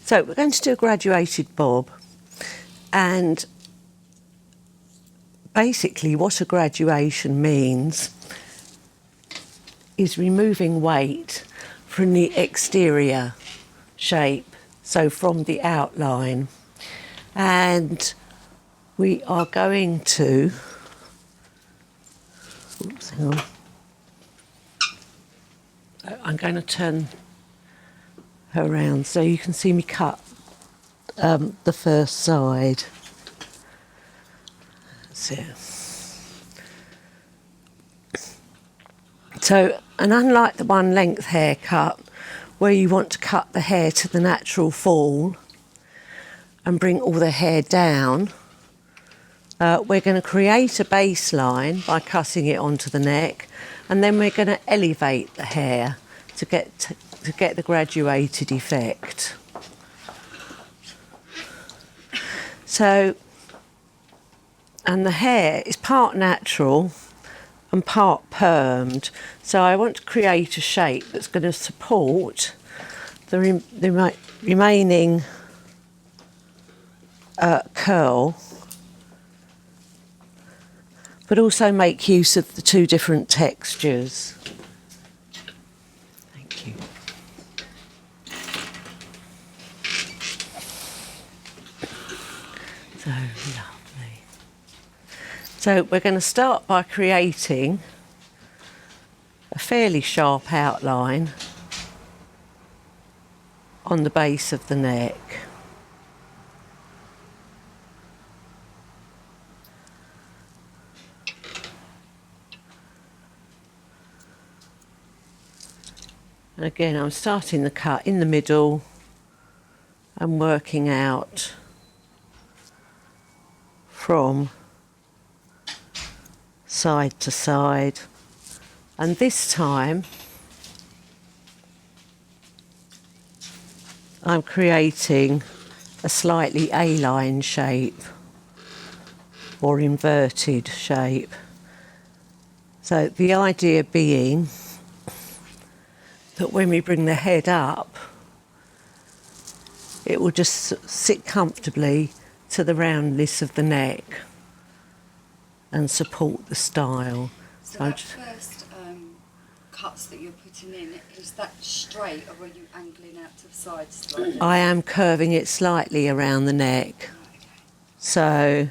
So we're going to do a graduated bob, and basically what a graduation means is removing weight from the exterior shape, so from the outline. And we are going to, oops, hang on. I'm going to turn her around so you can see me cut the first side. That's it. So, and unlike the one length haircut, where you want to cut the hair to the natural fall and bring all the hair down, we're going to create a baseline by cutting it onto the neck, and then we're going to elevate the hair to get the graduated effect. So, and the hair is part natural and part permed. So I want to create a shape that's going to support the remaining curl, but also make use of the two different textures. Thank you. So lovely. So we're going to start by creating a fairly sharp outline on the base of the neck. And again, I'm starting the cut in the middle and working out from side to side. And this time I'm creating a slightly A-line shape or inverted shape. So the idea being that when we bring the head up, it will just sit comfortably to the roundness of the neck and support the style. So that first cuts that you're putting in, is that straight or are you angling out to the sides slightly? I am curving it slightly around the neck. Okay. So,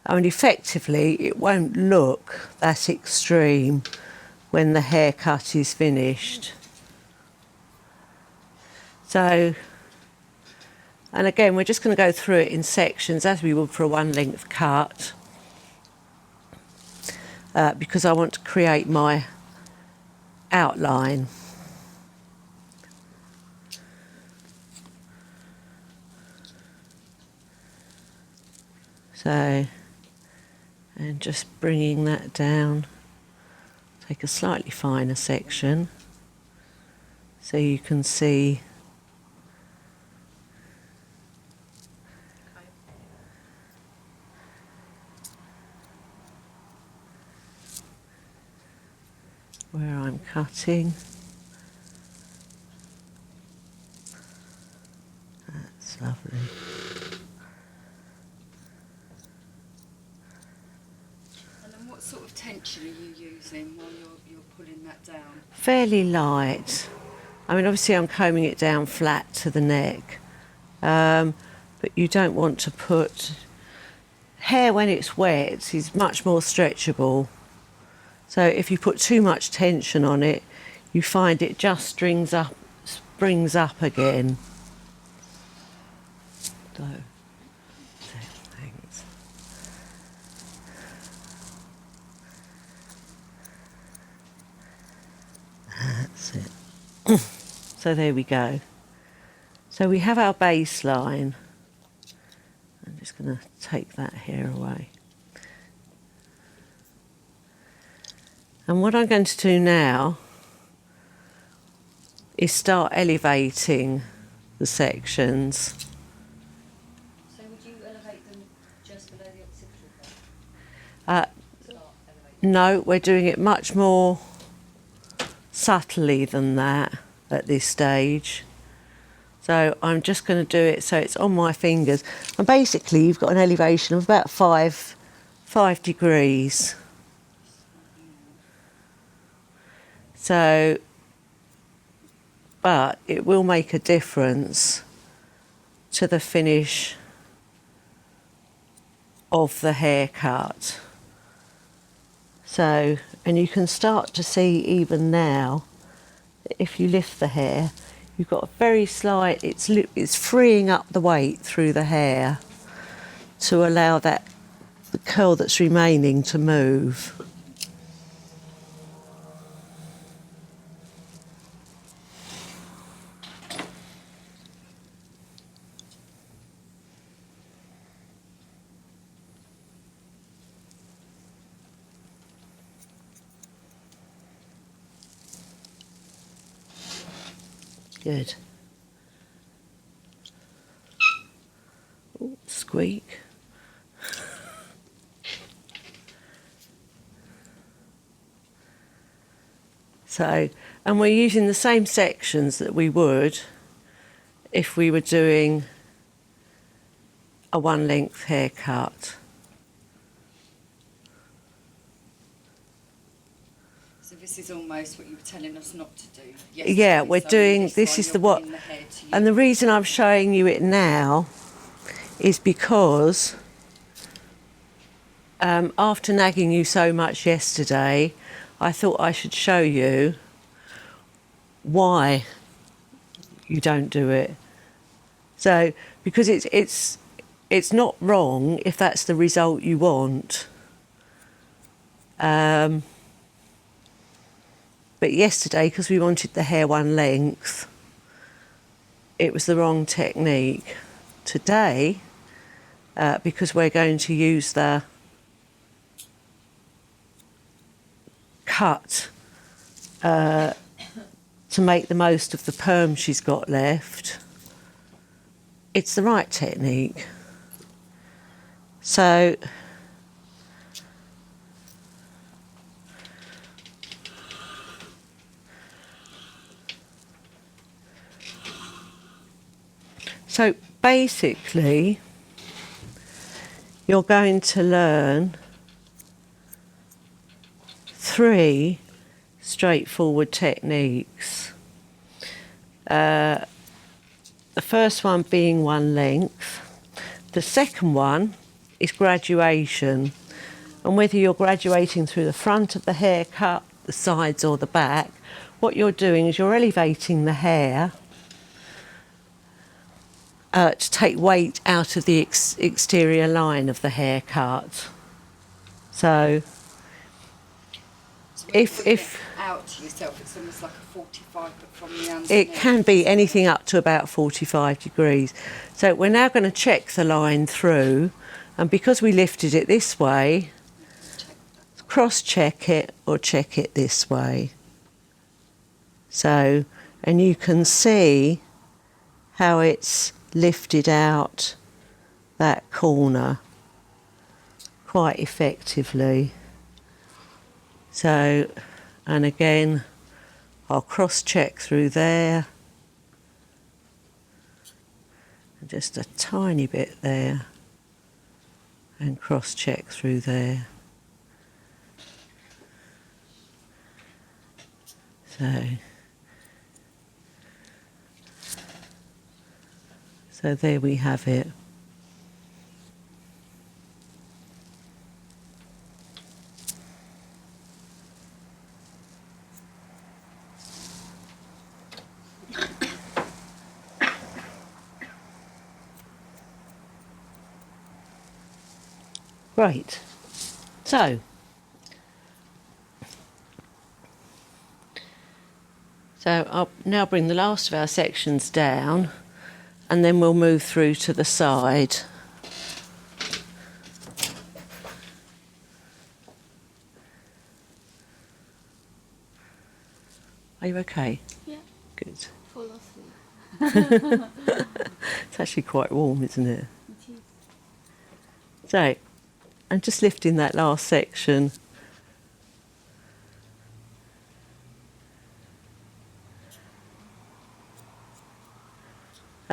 I mean, effectively, it won't look that extreme when the haircut is finished. So, and again, we're just going to go through it in sections as we would for a one length cut, because I want to create my outline. So, and just bringing that down, take a slightly finer section so you can see where I'm cutting. That's lovely. And then what sort of tension are you using while you're pulling that down? Fairly light. I mean, obviously I'm combing it down flat to the neck, but you don't want to put... Hair when it's wet is much more stretchable. So if you put too much tension on it, you find it just springs up again. So, thanks. That's it. So there we go. So we have our baseline. I'm just going to take that hair away. And what I'm going to do now is start elevating the sections. So would you elevate them just below the occipital bone? No, we're doing it much more subtly than that at this stage. So I'm just going to do it so it's on my fingers. And basically you've got an elevation of about 5 degrees. So, but it will make a difference to the finish of the haircut. So, and you can start to see even now, if you lift the hair, you've got a very slight, it's freeing up the weight through the hair to allow the curl that's remaining to move. Good. Ooh, squeak. So, and we're using the same sections that we would if we were doing a one length haircut. So this is almost what you were telling us not to do yesterday. Yeah, we're So doing, this one, is you're the what, bringing the hair to you. and the reason I'm showing you it now is because after nagging you so much yesterday, I thought I should show you why you don't do it. So, because it's not wrong if that's the result you want. But yesterday, because we wanted the hair one length, it was the wrong technique. Today, because we're going to use the cut to make the most of the perm she's got left, it's the right technique. So basically you're going to learn 3 straightforward techniques. The first one being one length. The second one is graduation. And whether you're graduating through the front of the haircut, the sides or the back, what you're doing is you're elevating the hair to take weight out of the exterior line of the haircut. So when if you put it out to yourself, it's almost like a 45, but from the underneath. it can be anything up to about 45 degrees. So we're now going to check the line through, and because we lifted it this way, cross-check it or check it this way. So, and you can see how it's lifted out that corner quite effectively. So, and again, I'll cross-check through there, and just a tiny bit there, and cross-check through there. So there we have it. Right, so I'll now bring the last of our sections down, and then we'll move through to the side. Are you okay? Yeah. Good. Fall asleep. It's actually quite warm, isn't it? It is. So, I'm just lifting that last section.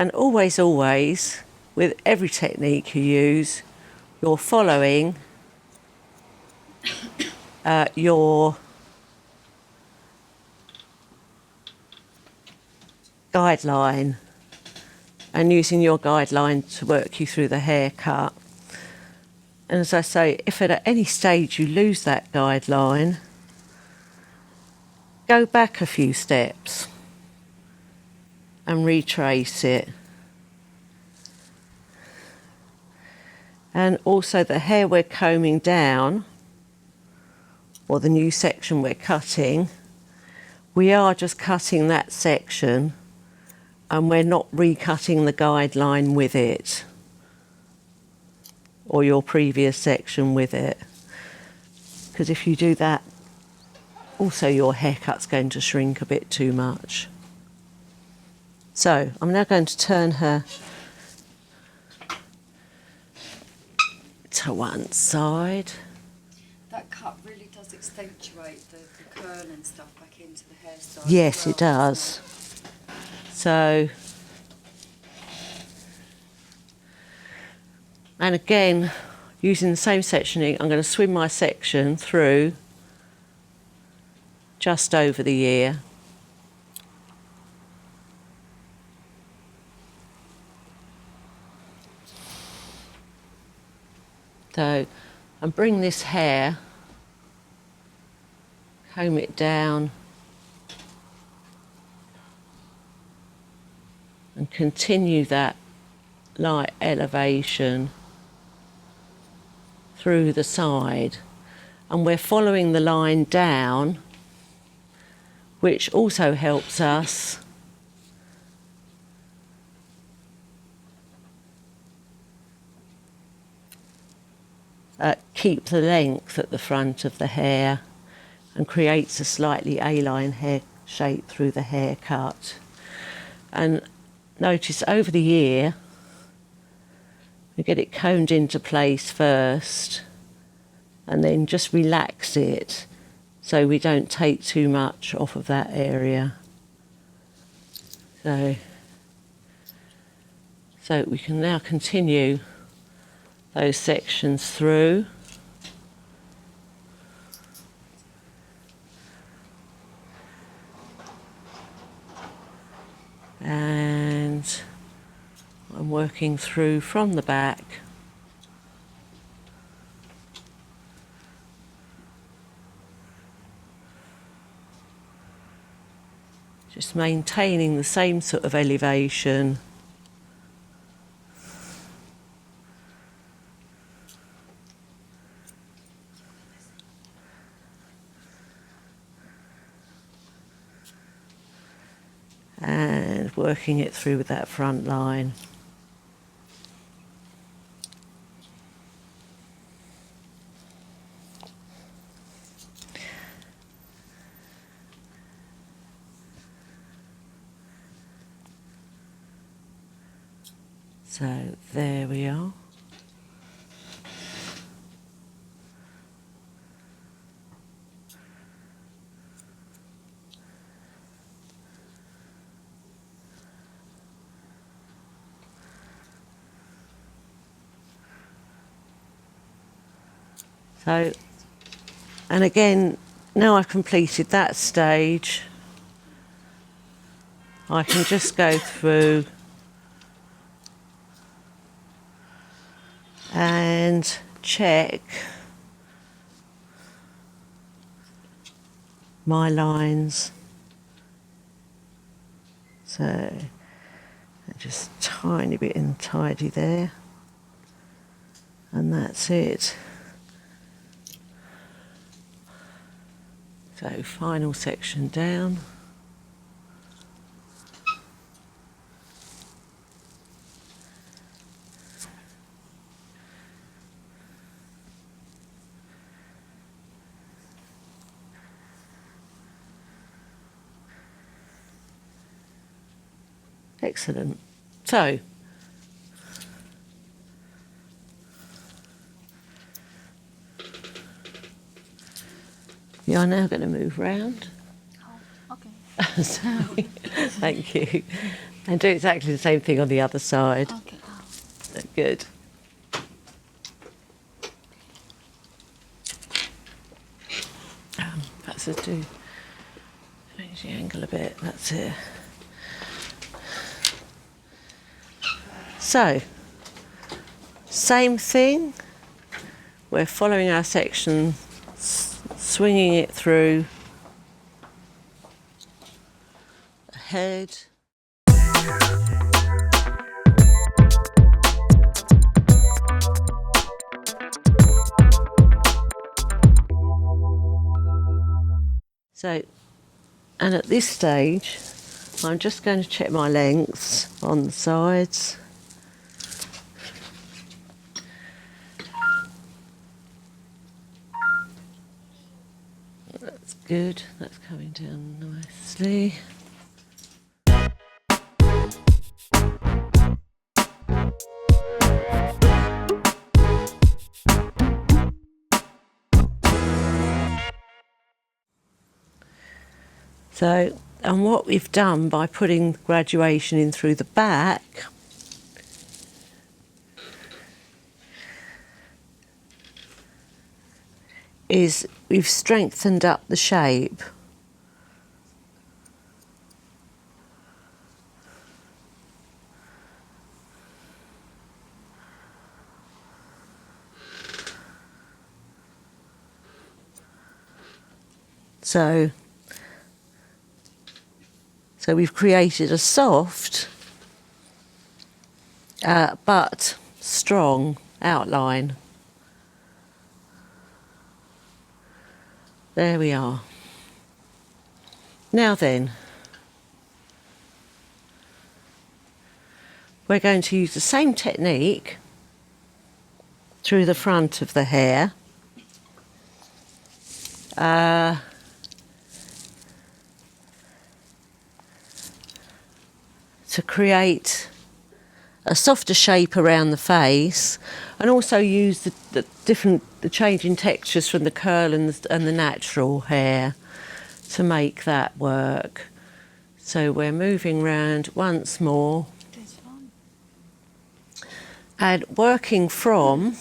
And always, always, with every technique you use, you're following your guideline and using your guideline to work you through the haircut. And as I say, if at any stage you lose that guideline, go back a few steps and retrace it. And also the hair we're combing down, or the new section we're cutting, we are just cutting that section and we're not recutting the guideline with it, or your previous section with it. Because if you do that, also your haircut's going to shrink a bit too much. So I'm now going to turn her to one side. That cut really does accentuate the curl and stuff back into the hairstyle. Yes, as well, it does. So, and again, using the same sectioning, I'm going to swim my section through just over the ear. So, and bring this hair, comb it down, and continue that light elevation through the side. And we're following the line down, which also helps us keep the length at the front of the hair and creates a slightly A-line hair shape through the haircut. And notice over the ear, we get it combed into place first and then just relax it so we don't take too much off of that area. So we can now continue those sections through. And I'm working through from the back. Just maintaining the same sort of elevation. And working it through with that front line. So there we are. So, and again, now I've completed that stage, I can just go through and check my lines. So, just a tiny bit untidy there, and that's it. So final section down. Excellent. So, you are now going to move round. Oh, okay. Thank you. And do exactly the same thing on the other side. Okay. Good. Perhaps let's do change the angle a bit. That's it. So, same thing. We're following our section, swinging it through the head. So, and at this stage, I'm just going to check my lengths on the sides. That's good, that's coming down nicely. So, and what we've done by putting graduation in through the back is we've strengthened up the shape. So we've created a soft but strong outline. There we are. Now then, we're going to use the same technique through the front of the hair. To create a softer shape around the face, and also use the changing textures from the curl and the natural hair to make that work. So we're moving round once more and working from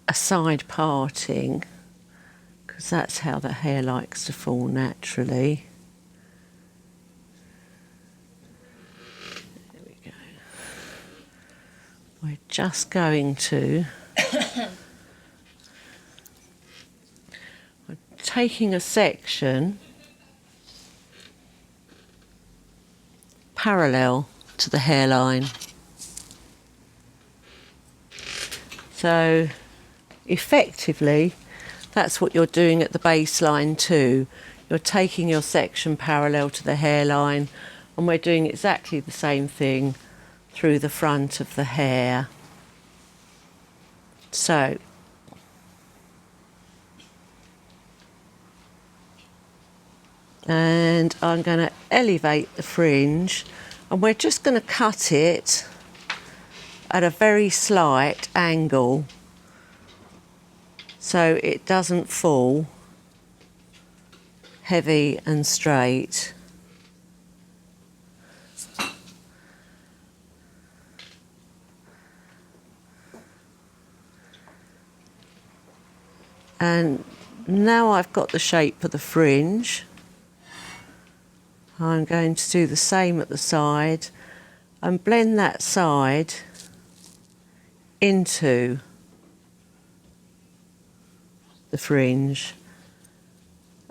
a side parting, because that's how the hair likes to fall naturally. There we go. We're just going to... we're taking a section parallel to the hairline. So effectively, that's what you're doing at the baseline too. You're taking your section parallel to the hairline, and we're doing exactly the same thing through the front of the hair. So, and I'm going to elevate the fringe, and we're just going to cut it at a very slight angle so it doesn't fall heavy and straight. And now I've got the shape of the fringe, I'm going to do the same at the side and blend that side into the fringe.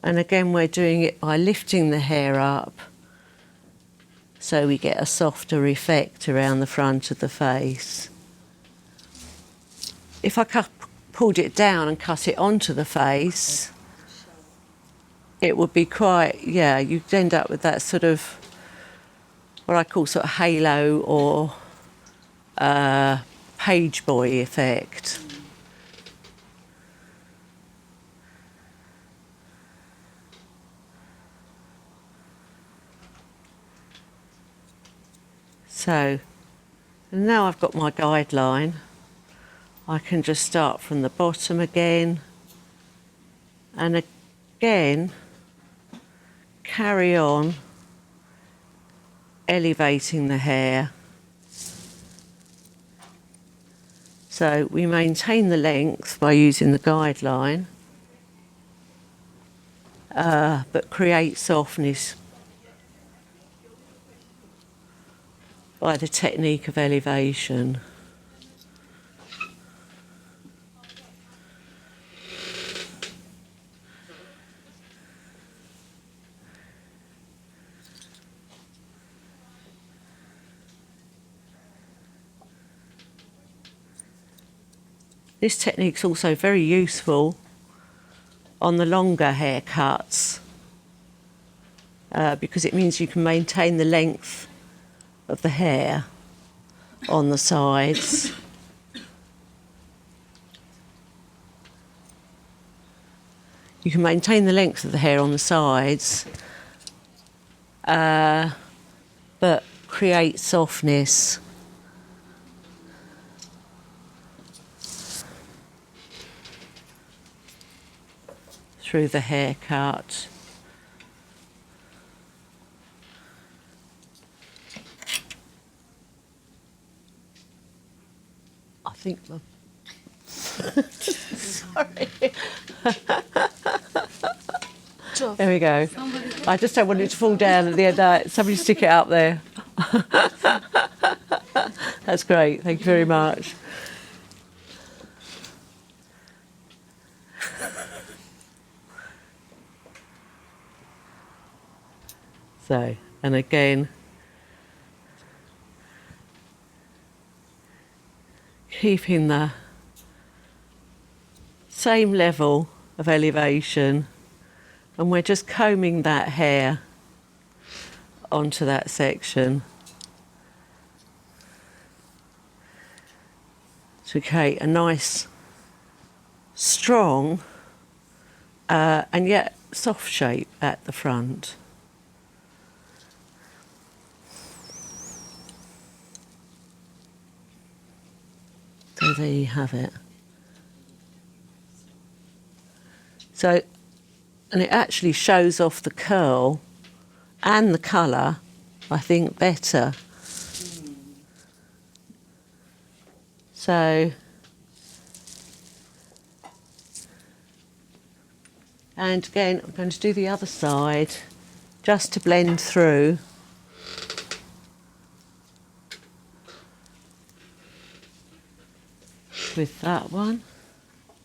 And again, we're doing it by lifting the hair up so we get a softer effect around the front of the face. If I pulled it down and cut it onto the face, it would be quite, yeah, you'd end up with that sort of, what I call sort of halo or page boy effect. So now I've got my guideline. I can just start from the bottom again, and again, carry on elevating the hair. So we maintain the length by using the guideline, but create softness by the technique of elevation. This technique is also very useful on the longer haircuts because it means you can maintain the length of the hair on the sides. You can maintain the length of the hair on the sides, but create softness through the haircut. I think sorry. There we go. I just don't want it to fall down at the end. Somebody stick it up there. That's great. Thank you very much. So, and again, keeping the same level of elevation, and we're just combing that hair onto that section to create a nice, strong, and yet soft shape at the front. So there you have it. So, and it actually shows off the curl and the colour, I think, better. So, and again, I'm going to do the other side just to blend through. With that one.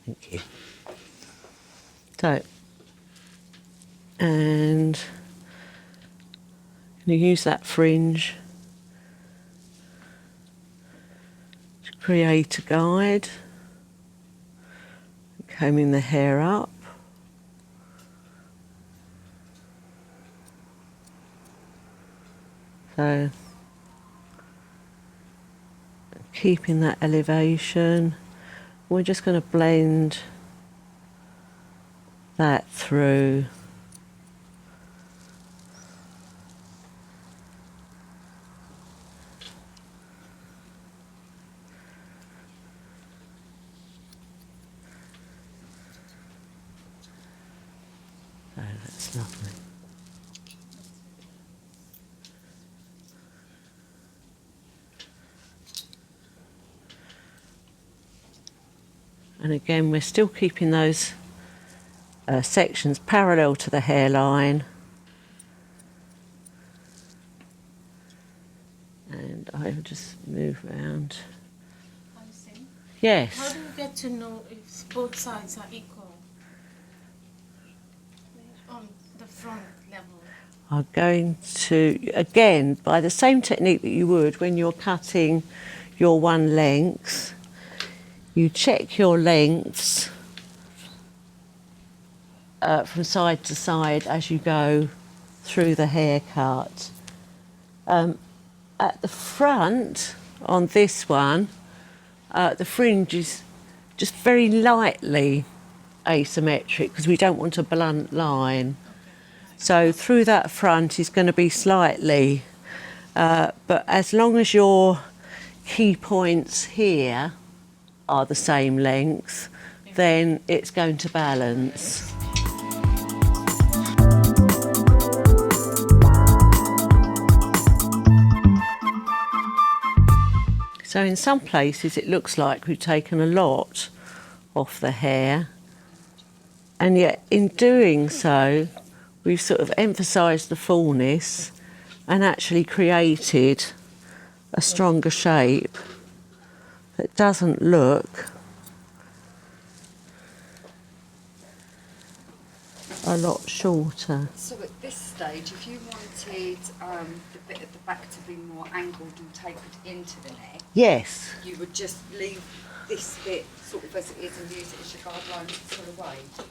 Thank you. So, and I'm going to use that fringe to create a guide, combing the hair up. So, keeping that elevation, we're just going to blend that through. So that's lovely. And again, we're still keeping those sections parallel to the hairline. And I will just move around. Alison, Yes. how do you get to know if both sides are equal on the front level? I'm going to, again, by the same technique that you would when you're cutting your one length, you check your lengths from side to side as you go through the haircut. At the front, on this one, the fringe is just very lightly asymmetric because we don't want a blunt line. So through that front is going to be slightly, but as long as your key points here are the same length, then it's going to balance. So in some places it looks like we've taken a lot off the hair, and yet in doing so we've sort of emphasised the fullness and actually created a stronger shape that doesn't look a lot shorter. So at this stage, if you wanted the bit at the back to be more angled and tapered into the neck, Yes. you would just leave this bit sort of as it is and use it as your guideline sort of way at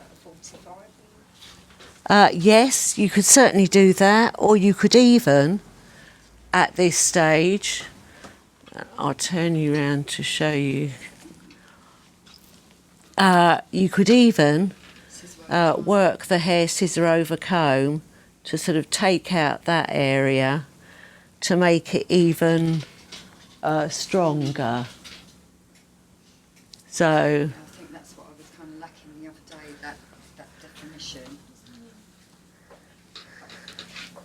45. Yes, you could certainly do that, or you could even, at this stage, I'll turn you around to show you, you could even work the hair scissor over comb to sort of take out that area to make it even stronger. So I think that's what I was kind of lacking the other day, that definition.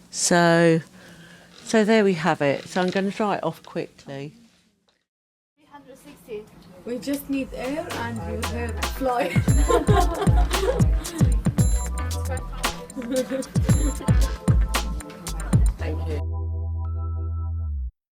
So there we have it. So I'm going to dry it off quickly. 360. We just need air and your hair fly. Thank you.